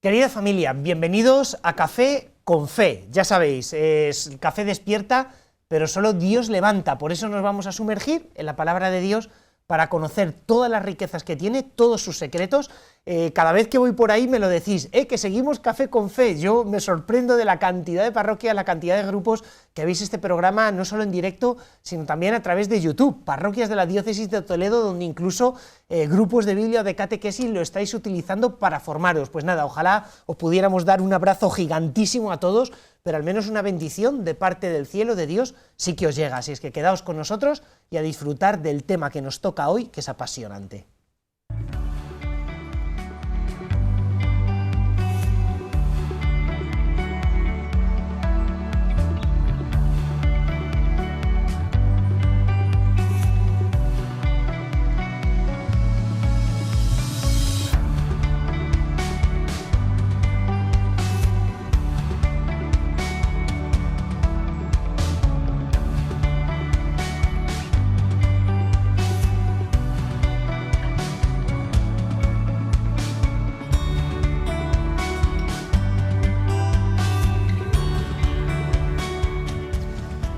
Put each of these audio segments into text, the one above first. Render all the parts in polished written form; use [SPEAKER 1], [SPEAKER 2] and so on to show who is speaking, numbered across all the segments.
[SPEAKER 1] Querida familia, bienvenidos a Café con Fe. Ya sabéis, el café despierta, pero solo Dios levanta. Por eso nos vamos a sumergir en la palabra de Dios para conocer todas las riquezas que tiene, todos sus secretos. Cada vez que voy por ahí me lo decís, que seguimos Café con Fe. Yo me sorprendo de la cantidad de parroquias, la cantidad de grupos que veis este programa, no solo en directo, sino también a través de YouTube. Parroquias de la Diócesis de Toledo, donde incluso grupos de Biblia o de catequesis lo estáis utilizando para formaros. Pues nada, ojalá os pudiéramos dar un abrazo gigantísimo a todos, pero al menos una bendición de parte del cielo de Dios sí que os llega. Así es que quedaos con nosotros y a disfrutar del tema que nos toca hoy, que es apasionante.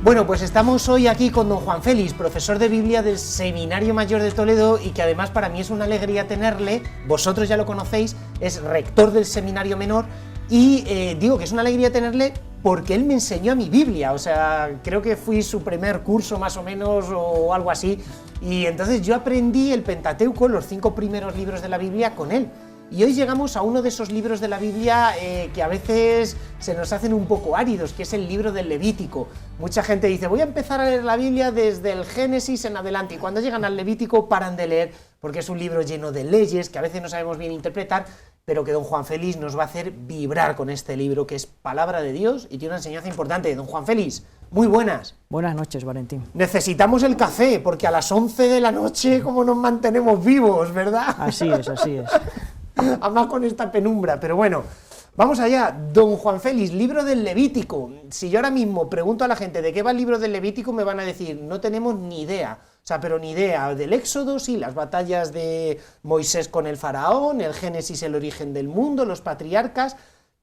[SPEAKER 1] Bueno, pues estamos hoy aquí con don Juan Félix, profesor de Biblia del Seminario Mayor de Toledo, y que además para mí es una alegría tenerle. Vosotros ya lo conocéis, es rector del Seminario Menor, y digo que es una alegría tenerle porque él me enseñó a mi Biblia. O sea, creo que fui su primer curso más o menos o algo así, y entonces yo aprendí el Pentateuco, los 5 primeros libros de la Biblia, con él. Y hoy llegamos a uno de esos libros de la Biblia que a veces se nos hacen un poco áridos, que es el libro del Levítico. Mucha gente dice, voy a empezar a leer la Biblia desde el Génesis en adelante, y cuando llegan al Levítico paran de leer, porque es un libro lleno de leyes que a veces no sabemos bien interpretar, pero que don Juan Félix nos va a hacer vibrar con este libro, que es palabra de Dios y tiene una enseñanza importante. Don Juan Félix, muy buenas.
[SPEAKER 2] Buenas noches, Valentín.
[SPEAKER 1] Necesitamos el café, porque a las 11 de la noche, ¿cómo nos mantenemos vivos, verdad?
[SPEAKER 2] Así es, así es.
[SPEAKER 1] Además con esta penumbra, pero bueno, vamos allá. Don Juan Félix, libro del Levítico. Si yo ahora mismo pregunto a la gente de qué va el libro del Levítico, me van a decir, no tenemos ni idea. O sea, pero ni idea. Del Éxodo, sí, las batallas de Moisés con el faraón, el Génesis, el origen del mundo, los patriarcas,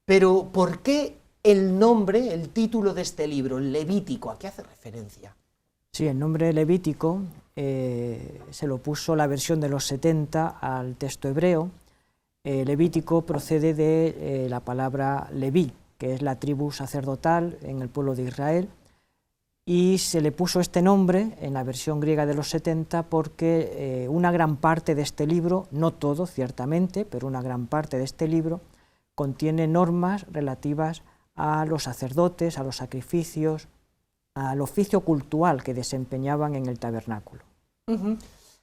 [SPEAKER 1] pero ¿por qué el nombre, el título de este libro, Levítico? ¿A qué hace referencia?
[SPEAKER 2] Sí, el nombre Levítico se lo puso la versión de los 70 al texto hebreo. Levítico procede de la palabra Leví, que es la tribu sacerdotal en el pueblo de Israel, y se le puso este nombre en la versión griega de los 70 porque una gran parte de este libro, no todo ciertamente, pero una gran parte de este libro contiene normas relativas a los sacerdotes, a los sacrificios, al oficio cultual que desempeñaban en el tabernáculo.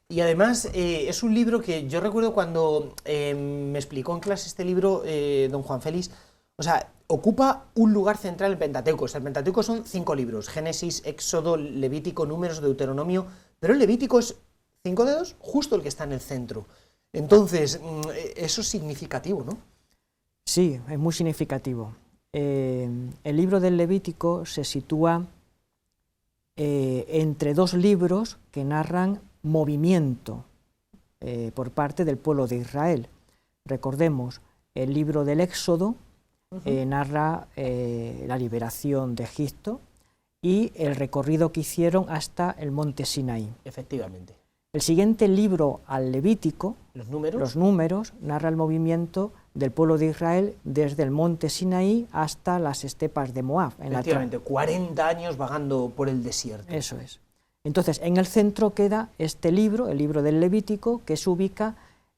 [SPEAKER 1] Y además es un libro que yo recuerdo cuando me explicó en clase este libro don Juan Félix, o sea, ocupa un lugar central en el Pentateuco. O sea, el Pentateuco son 5 libros, Génesis, Éxodo, Levítico, Números, Deuteronomio, pero el Levítico es 5 dedos, justo el que está en el centro. Entonces, eso es significativo, ¿no?
[SPEAKER 2] Sí, es muy significativo. El libro del Levítico se sitúa entre 2 libros que narran movimiento por parte del pueblo de Israel. Recordemos, el libro del Éxodo narra la liberación de Egipto y el recorrido que hicieron hasta el monte Sinaí.
[SPEAKER 1] Efectivamente.
[SPEAKER 2] El siguiente libro al Levítico,
[SPEAKER 1] los
[SPEAKER 2] números, narra el movimiento del pueblo de Israel desde el monte Sinaí hasta las estepas de Moab.
[SPEAKER 1] Efectivamente, 40 años vagando por el desierto.
[SPEAKER 2] Eso es. Entonces, en el centro queda este libro, el libro del Levítico, que se ubica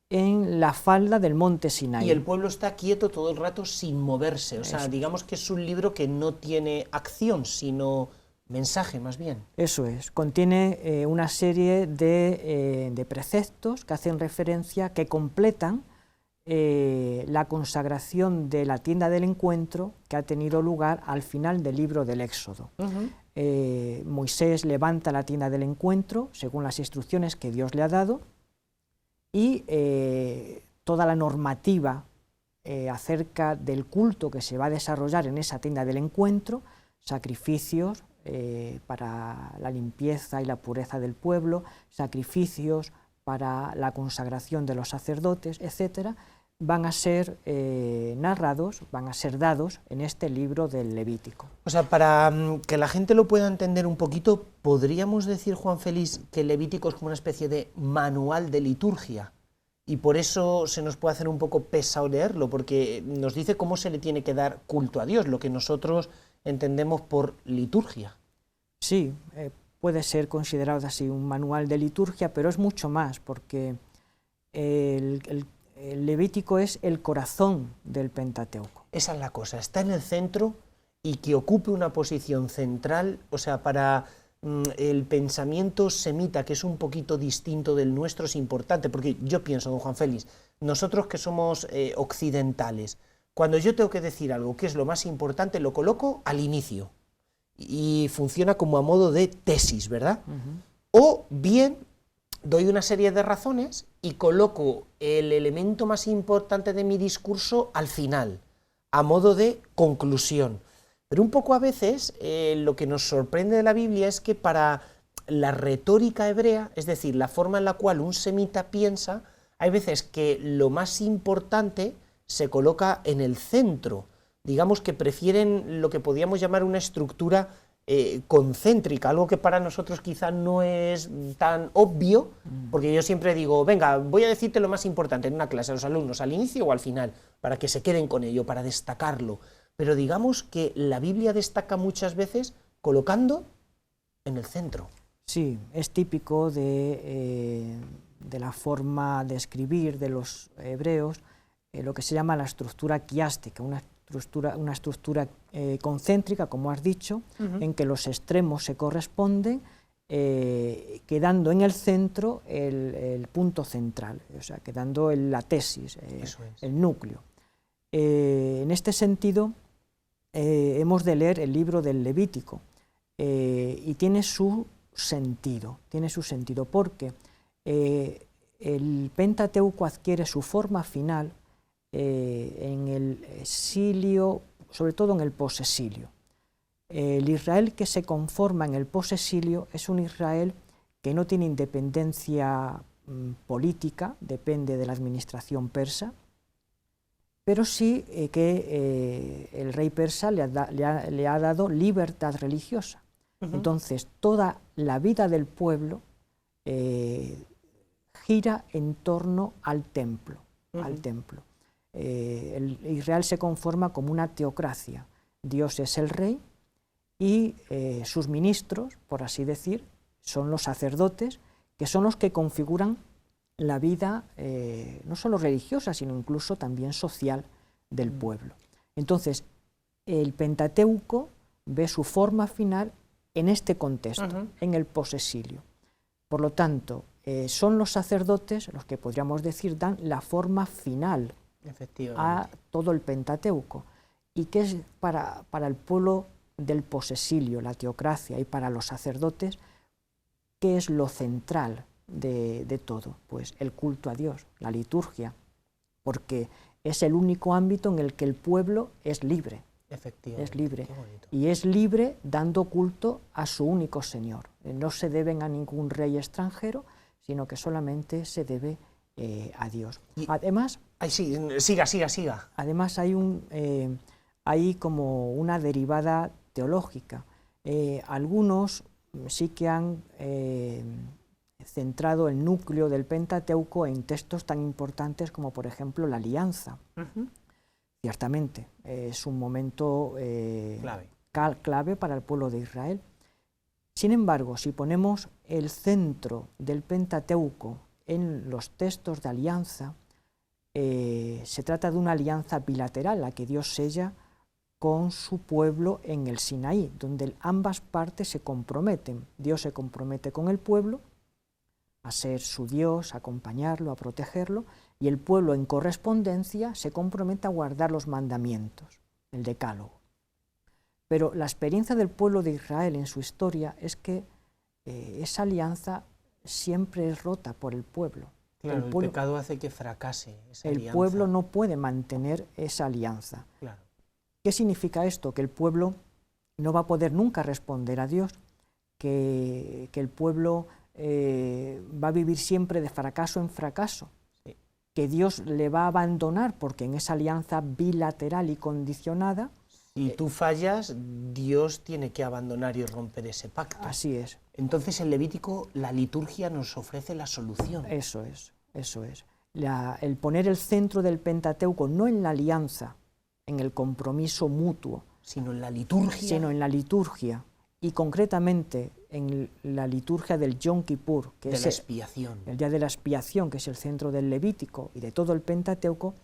[SPEAKER 2] en la falda del monte Sinaí.
[SPEAKER 1] Y el pueblo está quieto todo el rato sin moverse. O sea, digamos que es un libro que no tiene acción, sino mensaje más bien.
[SPEAKER 2] Eso es. Contiene una serie de preceptos que hacen referencia, que completan la consagración de la tienda del encuentro que ha tenido lugar al final del libro del Éxodo. Moisés levanta la tienda del encuentro según las instrucciones que Dios le ha dado, y toda la normativa acerca del culto que se va a desarrollar en esa tienda del encuentro, sacrificios para la limpieza y la pureza del pueblo, sacrificios para la consagración de los sacerdotes, etcétera, van a ser narrados, van a ser dados en este libro del Levítico.
[SPEAKER 1] O sea, para que la gente lo pueda entender un poquito, ¿podríamos decir, Juan Félix, que el Levítico es como una especie de manual de liturgia? Y por eso se nos puede hacer un poco pesado leerlo, porque nos dice cómo se le tiene que dar culto a Dios, lo que nosotros entendemos por liturgia.
[SPEAKER 2] Sí, puede ser considerado así un manual de liturgia, pero es mucho más, porque el Levítico es el corazón del Pentateuco.
[SPEAKER 1] Esa es la cosa, está en el centro y que ocupe una posición central, o sea, para el pensamiento semita, que es un poquito distinto del nuestro, es importante, porque yo pienso, don Juan Félix, nosotros que somos occidentales, cuando yo tengo que decir algo que es lo más importante, lo coloco al inicio, y funciona como a modo de tesis, ¿verdad? O bien doy una serie de razones y coloco el elemento más importante de mi discurso al final, a modo de conclusión. Pero un poco a veces lo que nos sorprende de la Biblia es que para la retórica hebrea, es decir, la forma en la cual un semita piensa, hay veces que lo más importante se coloca en el centro. Digamos que prefieren lo que podríamos llamar una estructura concéntrica, algo que para nosotros quizá no es tan obvio, porque yo siempre digo, venga, voy a decirte lo más importante en una clase a los alumnos, al inicio o al final, para que se queden con ello, para destacarlo. Pero digamos que la Biblia destaca muchas veces colocando en el centro.
[SPEAKER 2] Sí, es típico de la forma de escribir de los hebreos, lo que se llama la estructura quiástica, una estructura concéntrica, como has dicho, en que los extremos se corresponden, quedando en el centro el punto central, o sea, quedando la tesis, el núcleo. En este sentido, hemos de leer el libro del Levítico, y tiene su sentido, porque el Pentateuco adquiere su forma final en el exilio, sobre todo en el posexilio. El Israel que se conforma en el posexilio es un Israel que no tiene independencia política, depende de la administración persa, pero sí que el rey persa le ha dado libertad religiosa. Entonces, toda la vida del pueblo gira en torno al templo. El Israel se conforma como una teocracia. Dios es el rey y sus ministros, por así decir, son los sacerdotes, que son los que configuran la vida no solo religiosa, sino incluso también social del pueblo. Entonces, el Pentateuco ve su forma final en este contexto, en el posexilio. Por lo tanto, son los sacerdotes los que podríamos decir dan la forma final a todo el Pentateuco, y que es para el pueblo del posexilio, la teocracia, y para los sacerdotes, ¿qué es lo central de todo? Pues el culto a Dios, la liturgia, porque es el único ámbito en el que el pueblo es libre. Es libre, y es libre dando culto a su único Señor. No se deben a ningún rey extranjero, sino que solamente se debe a Dios. Además,
[SPEAKER 1] siga.
[SPEAKER 2] Además hay como una derivada teológica. Algunos sí que han centrado el núcleo del Pentateuco en textos tan importantes como, por ejemplo, la Alianza. Ciertamente, es un momento clave para el pueblo de Israel. Sin embargo, si ponemos el centro del Pentateuco en los textos de alianza, se trata de una alianza bilateral, la que Dios sella con su pueblo en el Sinaí, donde ambas partes se comprometen. Dios se compromete con el pueblo a ser su Dios, a acompañarlo, a protegerlo, y el pueblo en correspondencia se compromete a guardar los mandamientos, el decálogo. Pero la experiencia del pueblo de Israel en su historia es que esa alianza siempre es rota por el pueblo.
[SPEAKER 1] Claro, el pecado hace que fracase esa alianza.
[SPEAKER 2] El pueblo no puede mantener esa alianza.
[SPEAKER 1] Claro.
[SPEAKER 2] ¿Qué significa esto? Que el pueblo no va a poder nunca responder a Dios, que el pueblo va a vivir siempre de fracaso en fracaso. que Dios le va a abandonar porque en esa alianza bilateral y condicionada.
[SPEAKER 1] Si tú fallas, Dios tiene que abandonar y romper ese pacto.
[SPEAKER 2] Así es.
[SPEAKER 1] Entonces en Levítico la liturgia nos ofrece la solución.
[SPEAKER 2] Eso es. El poner el centro del Pentateuco no en la alianza, en el compromiso mutuo,
[SPEAKER 1] sino en la liturgia.
[SPEAKER 2] Y concretamente en la liturgia del Yom Kippur, que es
[SPEAKER 1] la expiación.
[SPEAKER 2] El día de la expiación, que es el centro del Levítico y de todo el Pentateuco,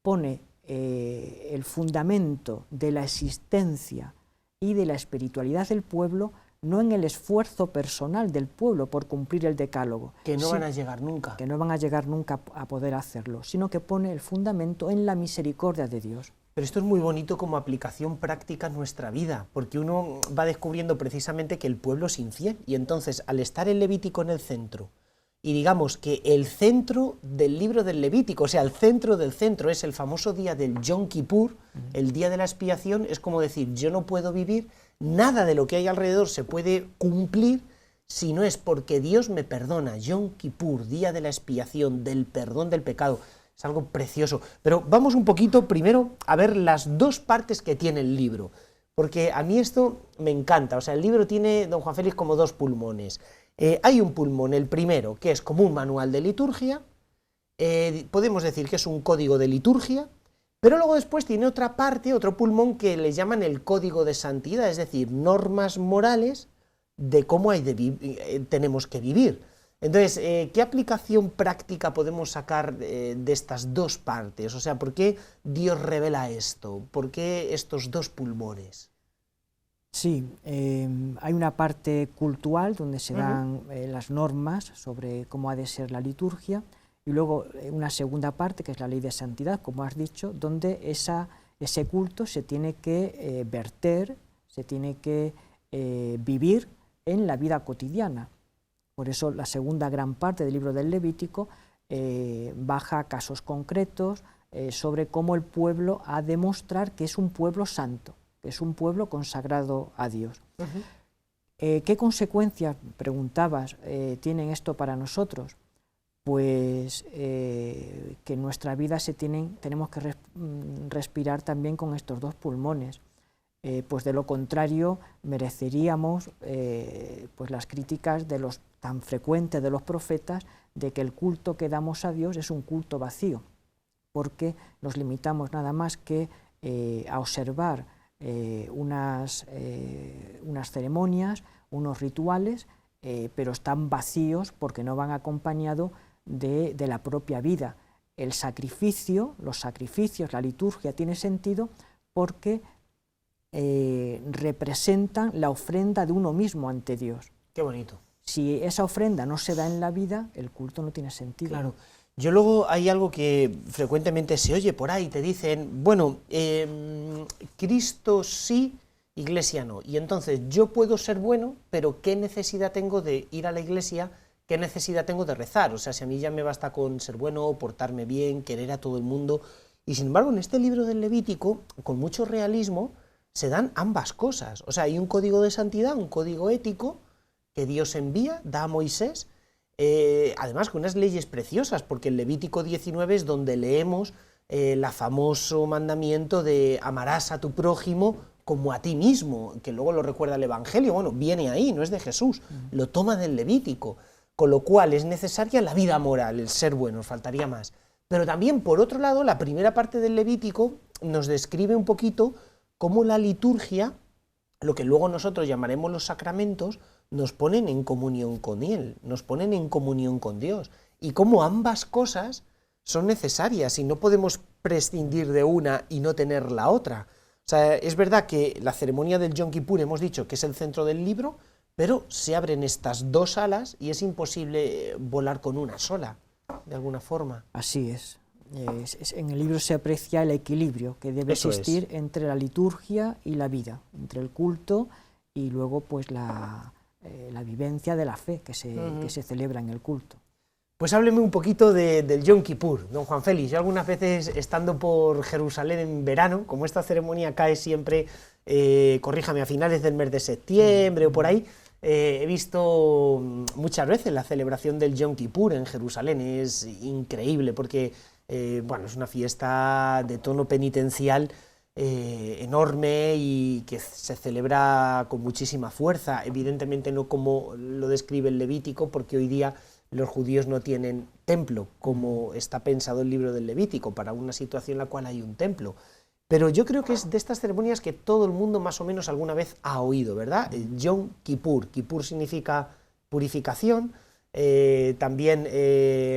[SPEAKER 2] pone el fundamento de la existencia y de la espiritualidad del pueblo, no en el esfuerzo personal del pueblo por cumplir el decálogo.
[SPEAKER 1] Que no van a llegar nunca.
[SPEAKER 2] Que no van a llegar nunca a poder hacerlo, sino que pone el fundamento en la misericordia de Dios.
[SPEAKER 1] Pero esto es muy bonito como aplicación práctica en nuestra vida, porque uno va descubriendo precisamente que el pueblo es infiel, y entonces al estar el Levítico en el centro, y digamos que el centro del libro del Levítico, o sea, el centro del centro es el famoso día del Yom Kippur, el día de la expiación, es como decir, yo no puedo vivir, nada de lo que hay alrededor se puede cumplir si no es porque Dios me perdona. Yom Kippur, día de la expiación, del perdón del pecado. Es algo precioso. Pero vamos un poquito primero a ver las dos partes que tiene el libro, porque a mí esto me encanta. O sea, el libro tiene, don Juan Félix, como dos pulmones. Hay un pulmón, el primero, que es como un manual de liturgia, podemos decir que es un código de liturgia, pero luego después tiene otra parte, otro pulmón que le llaman el código de santidad, es decir, normas morales de cómo tenemos que vivir. Entonces, ¿qué aplicación práctica podemos sacar de estas dos partes? O sea, ¿por qué Dios revela esto? ¿Por qué estos dos pulmones?
[SPEAKER 2] Sí, hay una parte cultural donde se dan las normas sobre cómo ha de ser la liturgia, y luego una segunda parte, que es la ley de santidad, como has dicho, donde ese culto se tiene que verter, se tiene que vivir en la vida cotidiana. Por eso la segunda gran parte del libro del Levítico baja a casos concretos sobre cómo el pueblo ha de mostrar que es un pueblo santo, que es un pueblo consagrado a Dios. ¿Qué consecuencias, preguntabas, tienen esto para nosotros? Pues que en nuestra vida tenemos que respirar también con estos dos pulmones. Pues de lo contrario mereceríamos pues las críticas tan frecuentes de los profetas de que el culto que damos a Dios es un culto vacío, porque nos limitamos nada más que a observar unas ceremonias, unos rituales, pero están vacíos porque no van acompañados de la propia vida. Los sacrificios, la liturgia tiene sentido porque representan la ofrenda de uno mismo ante Dios.
[SPEAKER 1] Qué bonito.
[SPEAKER 2] Si esa ofrenda no se da en la vida, el culto no tiene sentido.
[SPEAKER 1] Claro. Yo luego hay algo que frecuentemente se oye por ahí, te dicen, bueno, Cristo sí, Iglesia no. Y entonces yo puedo ser bueno, pero ¿qué necesidad tengo de ir a la iglesia? ¿Qué necesidad tengo de rezar? O sea, si a mí ya me basta con ser bueno, portarme bien, querer a todo el mundo. Y sin embargo, en este libro del Levítico, con mucho realismo, se dan ambas cosas. O sea, hay un código de santidad, un código ético que Dios envía, da a Moisés, además con unas leyes preciosas, porque en Levítico 19 es donde leemos el famoso mandamiento de amarás a tu prójimo como a ti mismo, que luego lo recuerda el Evangelio, bueno, viene ahí, no es de Jesús, lo toma del Levítico, con lo cual es necesaria la vida moral, el ser bueno, faltaría más. Pero también, por otro lado, la primera parte del Levítico nos describe un poquito cómo la liturgia, lo que luego nosotros llamaremos los sacramentos, nos ponen en comunión con Él, nos ponen en comunión con Dios, y cómo ambas cosas son necesarias y no podemos prescindir de una y no tener la otra. O sea, es verdad que la ceremonia del Yom Kippur hemos dicho que es el centro del libro, pero se abren estas dos alas y es imposible volar con una sola, de alguna forma.
[SPEAKER 2] Así es. En el libro se aprecia el equilibrio que debe existir entre la liturgia y la vida, entre el culto y luego pues la vivencia de la fe que se celebra en el culto.
[SPEAKER 1] Pues hábleme un poquito del Yom Kippur, don Juan Félix. Yo algunas veces, estando por Jerusalén en verano, como esta ceremonia cae siempre, corríjame, a finales del mes de septiembre o por ahí, he visto muchas veces la celebración del Yom Kippur en Jerusalén. Es increíble porque Bueno, es una fiesta de tono penitencial enorme y que se celebra con muchísima fuerza, evidentemente no como lo describe el Levítico, porque hoy día los judíos no tienen templo, como está pensado el libro del Levítico, para una situación en la cual hay un templo. Pero yo creo que es de estas ceremonias que todo el mundo más o menos alguna vez ha oído, ¿verdad? Yom Kippur. Kippur significa purificación. También,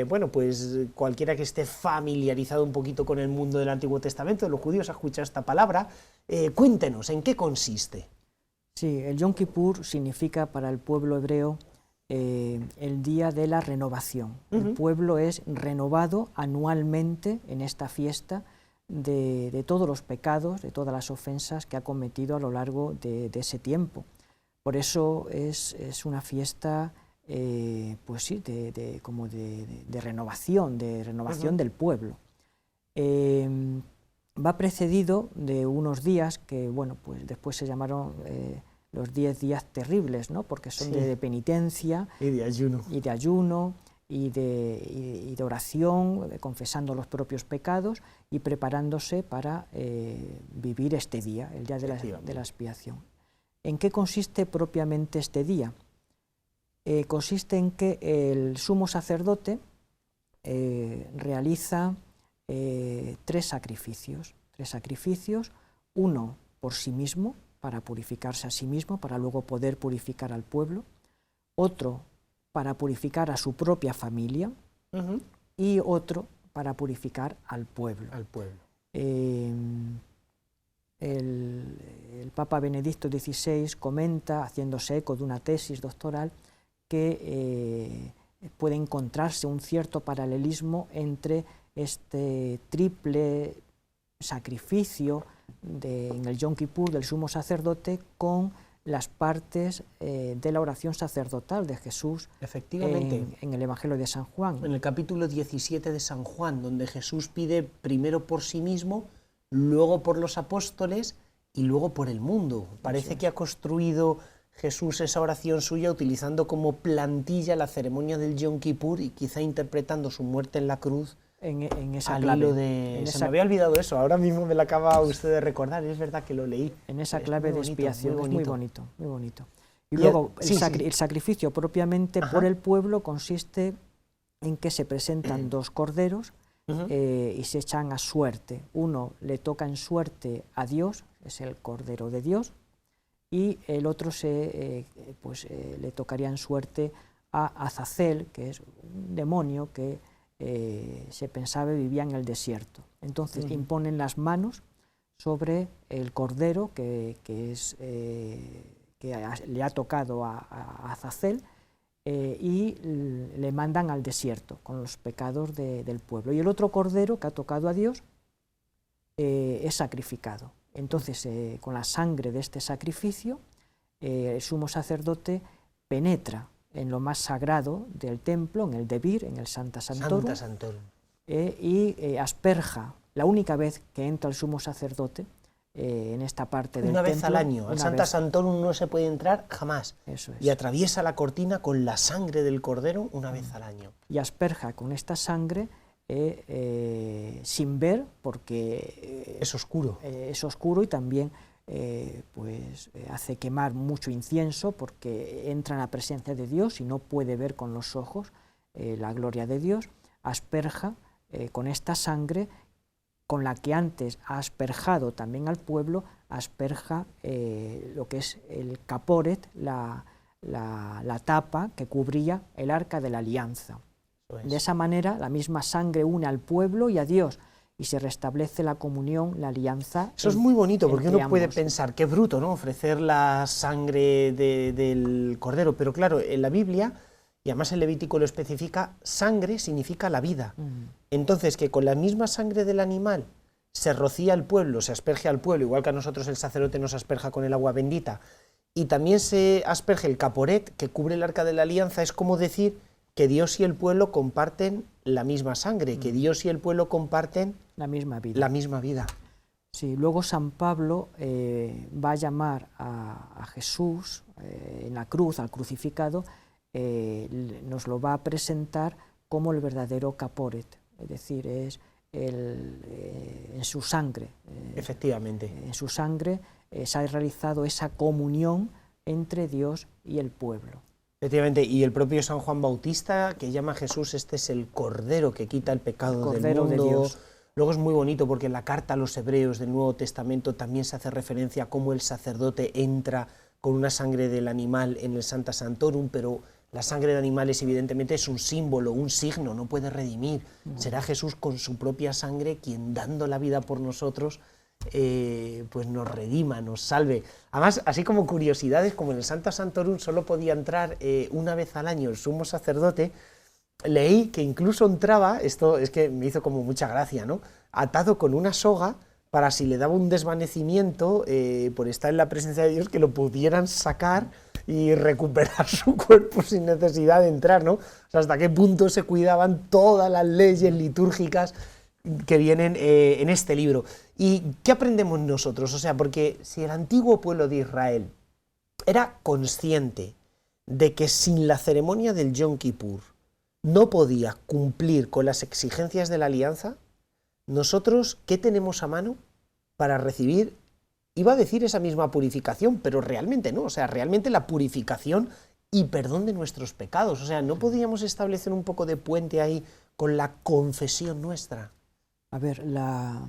[SPEAKER 1] bueno, pues cualquiera que esté familiarizado un poquito con el mundo del Antiguo Testamento, de los judíos, ha escuchado esta palabra. Cuéntenos, ¿en qué consiste?
[SPEAKER 2] Sí, el Yom Kippur significa para el pueblo hebreo el día de la renovación. El pueblo es renovado anualmente en esta fiesta de todos los pecados, de todas las ofensas que ha cometido a lo largo de ese tiempo. Por eso es una fiesta, pues sí, como de renovación, del pueblo. Va precedido de unos días que, bueno, pues después se llamaron los 10 días terribles, ¿no? Porque son de penitencia
[SPEAKER 1] y de ayuno
[SPEAKER 2] y de oración, confesando los propios pecados y preparándose para vivir este día, el día de la expiación. ¿En qué consiste propiamente este día? Consiste en que el sumo sacerdote realiza tres sacrificios, uno por sí mismo, para purificarse a sí mismo, para luego poder purificar al pueblo, otro para purificar a su propia familia y otro para purificar al pueblo. El Papa Benedicto XVI comenta, haciéndose eco de una tesis doctoral, que puede encontrarse un cierto paralelismo entre este triple sacrificio en el Yom Kippur del sumo sacerdote con las partes de la oración sacerdotal de Jesús.
[SPEAKER 1] Efectivamente.
[SPEAKER 2] En el Evangelio de San Juan.
[SPEAKER 1] En el capítulo 17 de San Juan, donde Jesús pide primero por sí mismo, luego por los apóstoles y luego por el mundo. Parece que ha construido Jesús esa oración suya utilizando como plantilla la ceremonia del Yom Kippur y quizá interpretando su muerte en la cruz
[SPEAKER 2] en esa
[SPEAKER 1] al
[SPEAKER 2] clave.
[SPEAKER 1] hilo de... Se me había olvidado eso, ahora mismo me lo acaba usted de recordar, es verdad que lo leí.
[SPEAKER 2] En esa clave de expiación, es muy bonito. Y
[SPEAKER 1] Y
[SPEAKER 2] luego el sacrificio propiamente por el pueblo consiste en que se presentan dos corderos y se echan a suerte. Uno le toca en suerte a Dios, es el Cordero de Dios, y el otro le tocaría en suerte a Azazel, que es un demonio que se pensaba vivía en el desierto. Entonces imponen las manos sobre el cordero que le ha tocado a Azazel y le mandan al desierto con los pecados del pueblo. Y el otro cordero que ha tocado a Dios es sacrificado. Entonces, con la sangre de este sacrificio, el sumo sacerdote penetra en lo más sagrado del templo, en el Debir, en el Sancta Sanctorum, y asperja, la única vez que entra el sumo sacerdote en esta parte del templo.
[SPEAKER 1] Una vez al año, al Sancta Sanctorum no se puede entrar jamás.
[SPEAKER 2] Eso es.
[SPEAKER 1] Y atraviesa la cortina con la sangre del cordero una vez al año.
[SPEAKER 2] Y asperja con esta sangre sin ver, porque
[SPEAKER 1] es oscuro.
[SPEAKER 2] Es oscuro y también hace quemar mucho incienso porque entra en la presencia de Dios y no puede ver con los ojos la gloria de Dios. Asperja con esta sangre con la que antes ha asperjado también al pueblo, asperja lo que es el caporet, la tapa que cubría el arca de la alianza. De esa manera, la misma sangre une al pueblo y a Dios, y se restablece la comunión, la alianza.
[SPEAKER 1] Eso es muy bonito, porque uno puede pensar, qué bruto, ¿no?, ofrecer la sangre del cordero, pero claro, en la Biblia, y además el Levítico lo especifica, sangre significa la vida. Entonces, que con la misma sangre del animal se rocía al pueblo, se asperge al pueblo, igual que a nosotros el sacerdote nos asperja con el agua bendita, y también se asperge el caporet que cubre el arca de la alianza, es como decir que Dios y el pueblo comparten la misma sangre, que Dios y el pueblo comparten
[SPEAKER 2] la misma vida. Sí, luego San Pablo va a llamar a Jesús en la cruz, al crucificado, nos lo va a presentar como el verdadero caporet, es decir, es en su sangre.
[SPEAKER 1] Efectivamente.
[SPEAKER 2] En su sangre se ha realizado esa comunión entre Dios y el pueblo.
[SPEAKER 1] Efectivamente, y el propio San Juan Bautista, que llama a Jesús, este es el Cordero que quita el pecado del mundo.
[SPEAKER 2] De Dios.
[SPEAKER 1] Luego es muy bonito porque en la carta a los Hebreos del Nuevo Testamento también se hace referencia a cómo el sacerdote entra con una sangre del animal en el Sancta Sanctorum, pero la sangre de animales evidentemente es un símbolo, un signo, no puede redimir. Será Jesús con su propia sangre quien, dando la vida por nosotros, pues nos redima, nos salve. Además, así como curiosidades, como en el Sancta Sanctorum solo podía entrar una vez al año el sumo sacerdote, leí que incluso entraba, esto es que me hizo como mucha gracia, ¿no?, atado con una soga para, si le daba un desvanecimiento por estar en la presencia de Dios, que lo pudieran sacar y recuperar su cuerpo sin necesidad de entrar, ¿no? O sea, hasta qué punto se cuidaban todas las leyes litúrgicas que vienen en este libro. ¿Y qué aprendemos nosotros? O sea, porque si el antiguo pueblo de Israel era consciente de que sin la ceremonia del Yom Kippur no podía cumplir con las exigencias de la alianza, nosotros, ¿qué tenemos a mano para recibir, iba a decir esa misma purificación, pero realmente no, o sea, realmente la purificación y perdón de nuestros pecados? O sea, ¿no podíamos establecer un poco de puente ahí con la confesión nuestra?
[SPEAKER 2] A ver, la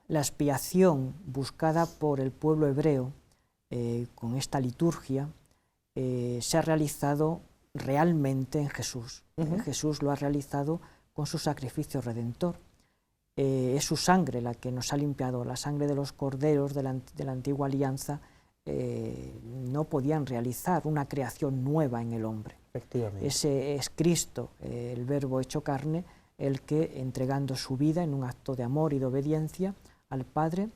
[SPEAKER 2] expiación buscada por el pueblo hebreo con esta liturgia se ha realizado realmente en Jesús. Jesús lo ha realizado con su sacrificio redentor. Es su sangre la que nos ha limpiado, la sangre de los corderos de la antigua alianza. No podían realizar una creación nueva en el hombre.
[SPEAKER 1] Efectivamente.
[SPEAKER 2] Ese es Cristo, el Verbo hecho carne, el que, entregando su vida en un acto de amor y de obediencia al Padre,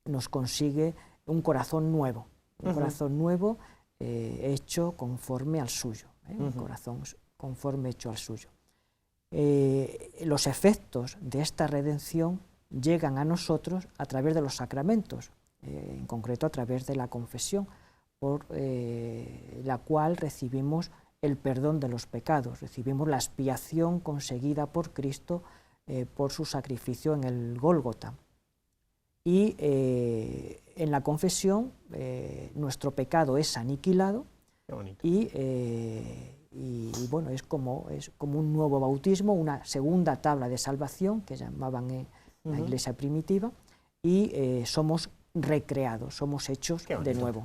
[SPEAKER 2] nos consigue un corazón nuevo, corazón nuevo hecho conforme al suyo, un corazón conforme hecho al suyo. Los efectos de esta redención llegan a nosotros a través de los sacramentos, en concreto a través de la confesión, por la cual recibimos el perdón de los pecados, recibimos la expiación conseguida por Cristo por su sacrificio en el Gólgota. Y en la confesión nuestro pecado es aniquilado y bueno, es como un nuevo bautismo, una segunda tabla de salvación que llamaban en la iglesia primitiva, y somos recreados, somos hechos de nuevo.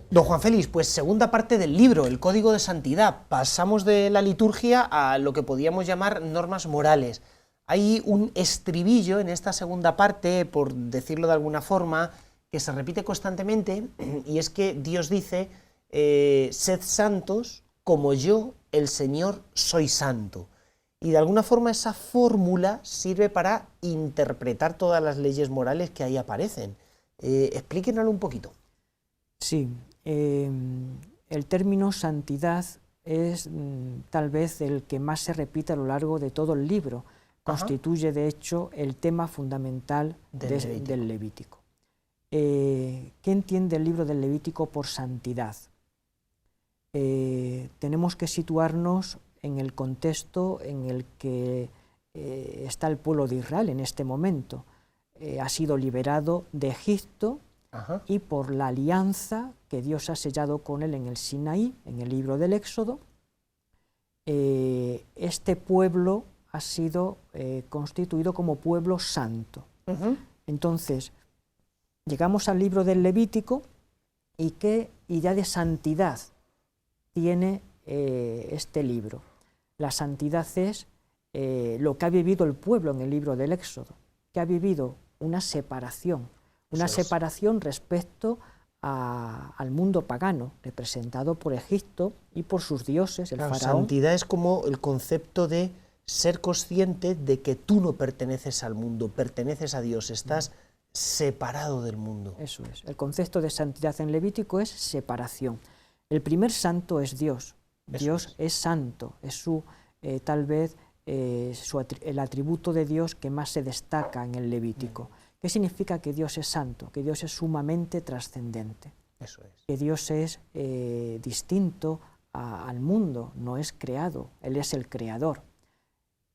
[SPEAKER 1] Don Juan Félix, pues segunda parte del libro, el Código de Santidad. Pasamos de la liturgia a lo que podíamos llamar normas morales. Hay un estribillo en esta segunda parte, por decirlo de alguna forma, que se repite constantemente, y es que Dios dice, sed santos como yo, el Señor, soy santo. Y de alguna forma esa fórmula sirve para interpretar todas las leyes morales que ahí aparecen. Explíquenoslo un poquito.
[SPEAKER 2] Sí, el término santidad es tal vez el que más se repite a lo largo de todo el libro. Constituye, de hecho, el tema fundamental del Levítico. ¿Qué entiende el libro del Levítico por santidad? Tenemos que situarnos en el contexto en el que está el pueblo de Israel en este momento. Ha sido liberado de Egipto y por la alianza que Dios ha sellado con él en el Sinaí, en el libro del Éxodo, este pueblo ha sido constituido como pueblo santo. Entonces, llegamos al libro del Levítico, y qué idea de santidad tiene este libro. La santidad es lo que ha vivido el pueblo en el libro del Éxodo, que ha vivido una separación respecto al mundo pagano, representado por Egipto y por sus dioses, el faraón.
[SPEAKER 1] Santidad es como el concepto de ser consciente de que tú no perteneces al mundo, perteneces a Dios, estás separado del mundo.
[SPEAKER 2] Eso es. El concepto de santidad en Levítico es separación. El primer santo es Dios. Dios es santo, es tal vez el atributo de Dios que más se destaca en el Levítico. ¿Qué significa que Dios es santo? Que Dios es sumamente trascendente.
[SPEAKER 1] Eso es.
[SPEAKER 2] Que Dios es distinto al mundo, no es creado, Él es el creador.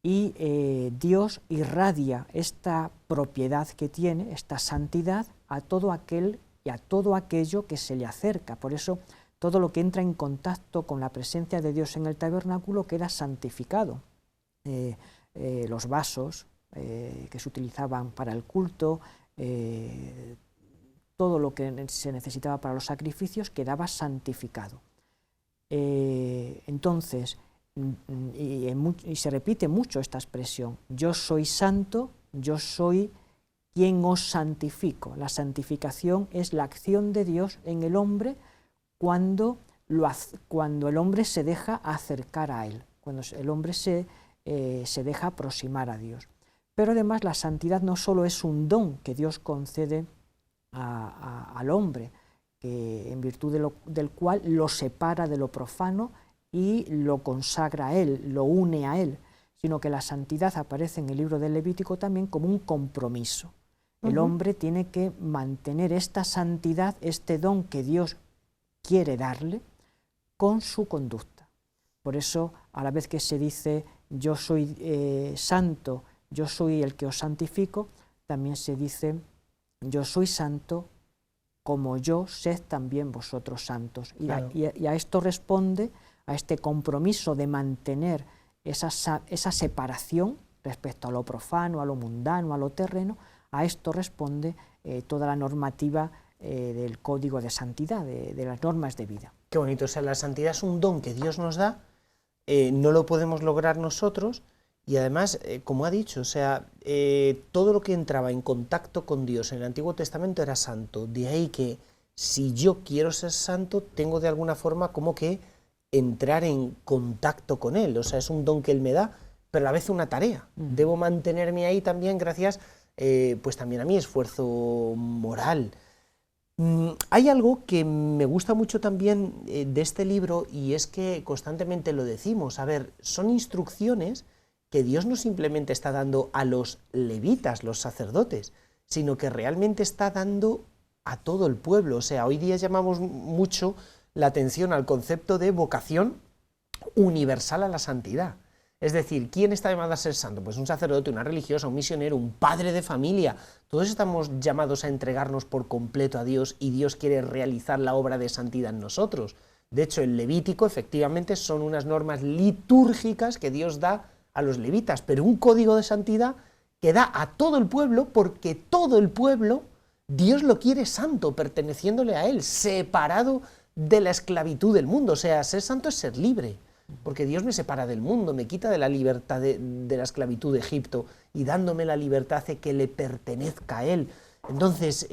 [SPEAKER 2] y Dios irradia esta propiedad que tiene, esta santidad, a todo aquel y a todo aquello que se le acerca. Por eso todo lo que entra en contacto con la presencia de Dios en el tabernáculo queda santificado. Los vasos que se utilizaban para el culto, todo lo que se necesitaba para los sacrificios quedaba santificado. Entonces, y se repite mucho esta expresión: yo soy santo, yo soy quien os santifico. La santificación es la acción de Dios en el hombre cuando el hombre se deja acercar a Él, cuando el hombre se deja aproximar a Dios. Pero además la santidad no solo es un don que Dios concede al hombre, en virtud del cual lo separa de lo profano y lo consagra a Él, lo une a Él, sino que la santidad aparece en el libro del Levítico también como un compromiso. El hombre tiene que mantener esta santidad, este don que Dios quiere darle, con su conducta. Por eso, a la vez que se dice yo soy santo, yo soy el que os santifico, también se dice yo soy santo como yo, sed también vosotros santos. Claro. Y a esto responde, a este compromiso de mantener esa separación respecto a lo profano, a lo mundano, a lo terreno, a esto responde toda la normativa del código de santidad, de las normas de vida.
[SPEAKER 1] Qué bonito, o sea, la santidad es un don que Dios nos da, no lo podemos lograr nosotros, y además, como ha dicho, o sea, todo lo que entraba en contacto con Dios en el Antiguo Testamento era santo, de ahí que si yo quiero ser santo, tengo de alguna forma como que entrar en contacto con Él, o sea, es un don que Él me da, pero a la vez una tarea. Debo mantenerme ahí también gracias, pues también a mi esfuerzo moral. Hay algo que me gusta mucho también de este libro, y es que constantemente lo decimos, a ver, son instrucciones que Dios no simplemente está dando a los levitas, los sacerdotes, sino que realmente está dando a todo el pueblo. O sea, hoy día llamamos mucho la atención al concepto de vocación universal a la santidad. Es decir, ¿quién está llamado a ser santo? Pues un sacerdote, una religiosa, un misionero, un padre de familia. Todos estamos llamados a entregarnos por completo a Dios, y Dios quiere realizar la obra de santidad en nosotros. De hecho, el Levítico efectivamente son unas normas litúrgicas que Dios da a los levitas, pero un código de santidad que da a todo el pueblo, porque todo el pueblo Dios lo quiere santo, perteneciéndole a Él, separado de la esclavitud del mundo. O sea, ser santo es ser libre, porque Dios me separa del mundo, me quita de la libertad de la esclavitud de Egipto, y dándome la libertad hace que le pertenezca a Él. Entonces,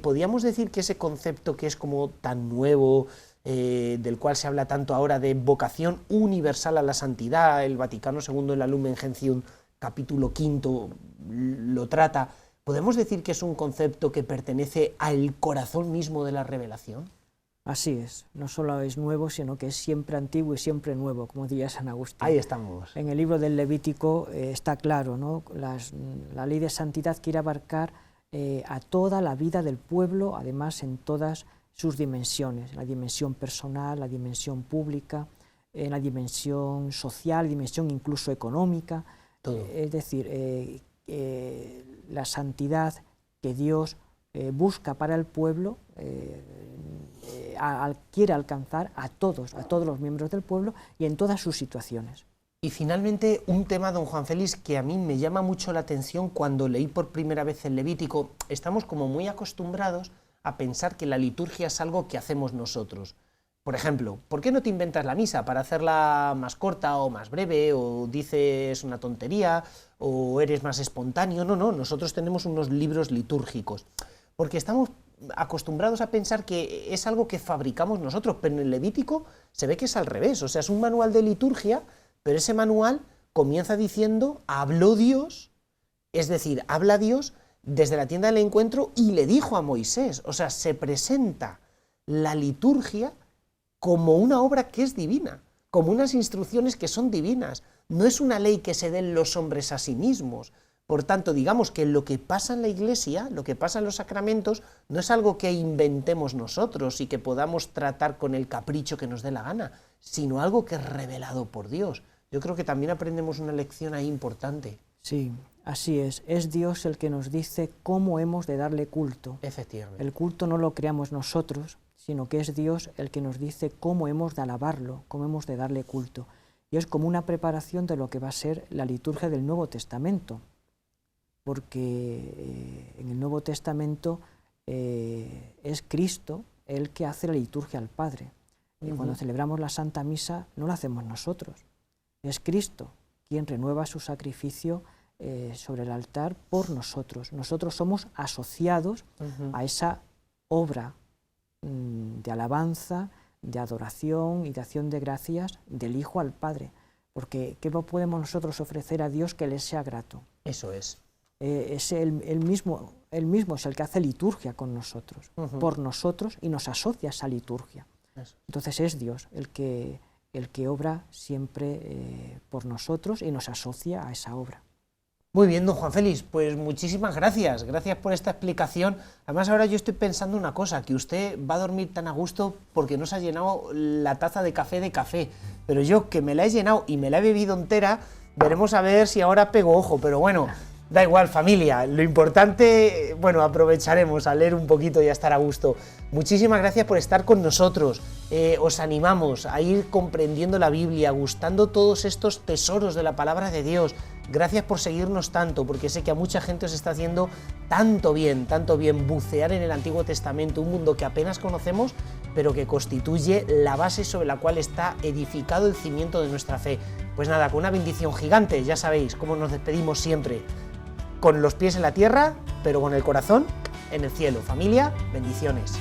[SPEAKER 1] podríamos decir que ese concepto que es como tan nuevo, del cual se habla tanto ahora, de vocación universal a la santidad, el Vaticano II en la Lumen Gentium, capítulo 5, lo trata, ¿podemos decir que es un concepto que pertenece al corazón mismo de la revelación?
[SPEAKER 2] Así es, no solo es nuevo, sino que es siempre antiguo y siempre nuevo, como diría San Agustín.
[SPEAKER 1] Ahí estamos.
[SPEAKER 2] En el libro del Levítico está claro, ¿no? La ley de santidad quiere abarcar a toda la vida del pueblo, además en todas sus dimensiones, la dimensión personal, la dimensión pública, la dimensión social, la dimensión incluso económica.
[SPEAKER 1] Todo.
[SPEAKER 2] Es decir, la santidad que Dios busca para el pueblo quiere alcanzar a todos los miembros del pueblo y en todas sus situaciones.
[SPEAKER 1] Y finalmente, un tema, don Juan Félix, que a mí me llama mucho la atención cuando leí por primera vez el Levítico. Estamos como muy acostumbrados a pensar que la liturgia es algo que hacemos nosotros. Por ejemplo, ¿por qué no te inventas la misa para hacerla más corta o más breve, o dices una tontería, o eres más espontáneo? No, nosotros tenemos unos libros litúrgicos, porque estamos acostumbrados a pensar que es algo que fabricamos nosotros, pero en el Levítico se ve que es al revés, o sea, es un manual de liturgia, pero ese manual comienza diciendo, habló Dios, es decir, habla Dios desde la tienda del encuentro y le dijo a Moisés, o sea, se presenta la liturgia como una obra que es divina, como unas instrucciones que son divinas, no es una ley que se den los hombres a sí mismos. Por tanto, digamos que lo que pasa en la Iglesia, lo que pasa en los sacramentos, no es algo que inventemos nosotros y que podamos tratar con el capricho que nos dé la gana, sino algo que es revelado por Dios. Yo creo que también aprendemos una lección ahí importante.
[SPEAKER 2] Sí, así es Dios el que nos dice cómo hemos de darle culto.
[SPEAKER 1] Efectivamente.
[SPEAKER 2] El culto no lo creamos nosotros, sino que es Dios el que nos dice cómo hemos de alabarlo, cómo hemos de darle culto. Y es como una preparación de lo que va a ser la liturgia del Nuevo Testamento, porque en el Nuevo Testamento es Cristo el que hace la liturgia al Padre. Y cuando celebramos la Santa Misa no lo hacemos nosotros, es Cristo quien renueva su sacrificio sobre el altar por nosotros. Nosotros somos asociados a esa obra de alabanza, de adoración y de acción de gracias del Hijo al Padre, porque ¿qué podemos nosotros ofrecer a Dios que le sea grato?
[SPEAKER 1] Eso es.
[SPEAKER 2] Es él mismo es el que hace liturgia con nosotros, por nosotros, y nos asocia a esa liturgia.
[SPEAKER 1] Eso.
[SPEAKER 2] Entonces es Dios el que obra siempre por nosotros y nos asocia a esa obra.
[SPEAKER 1] Muy bien, don Juan Félix, pues muchísimas gracias por esta explicación. Además ahora yo estoy pensando una cosa, que usted va a dormir tan a gusto porque no se ha llenado la taza de café, pero yo que me la he llenado y me la he bebido entera, veremos a ver si ahora pego ojo, pero bueno, da igual familia, lo importante, bueno, aprovecharemos a leer un poquito y a estar a gusto. Muchísimas gracias por estar con nosotros, os animamos a ir comprendiendo la Biblia, gustando todos estos tesoros de la palabra de Dios. Gracias por seguirnos tanto, porque sé que a mucha gente os está haciendo tanto bien bucear en el Antiguo Testamento, un mundo que apenas conocemos, pero que constituye la base sobre la cual está edificado el cimiento de nuestra fe. Pues nada, con una bendición gigante, ya sabéis cómo nos despedimos siempre, con los pies en la tierra, pero con el corazón en el cielo. Familia, bendiciones.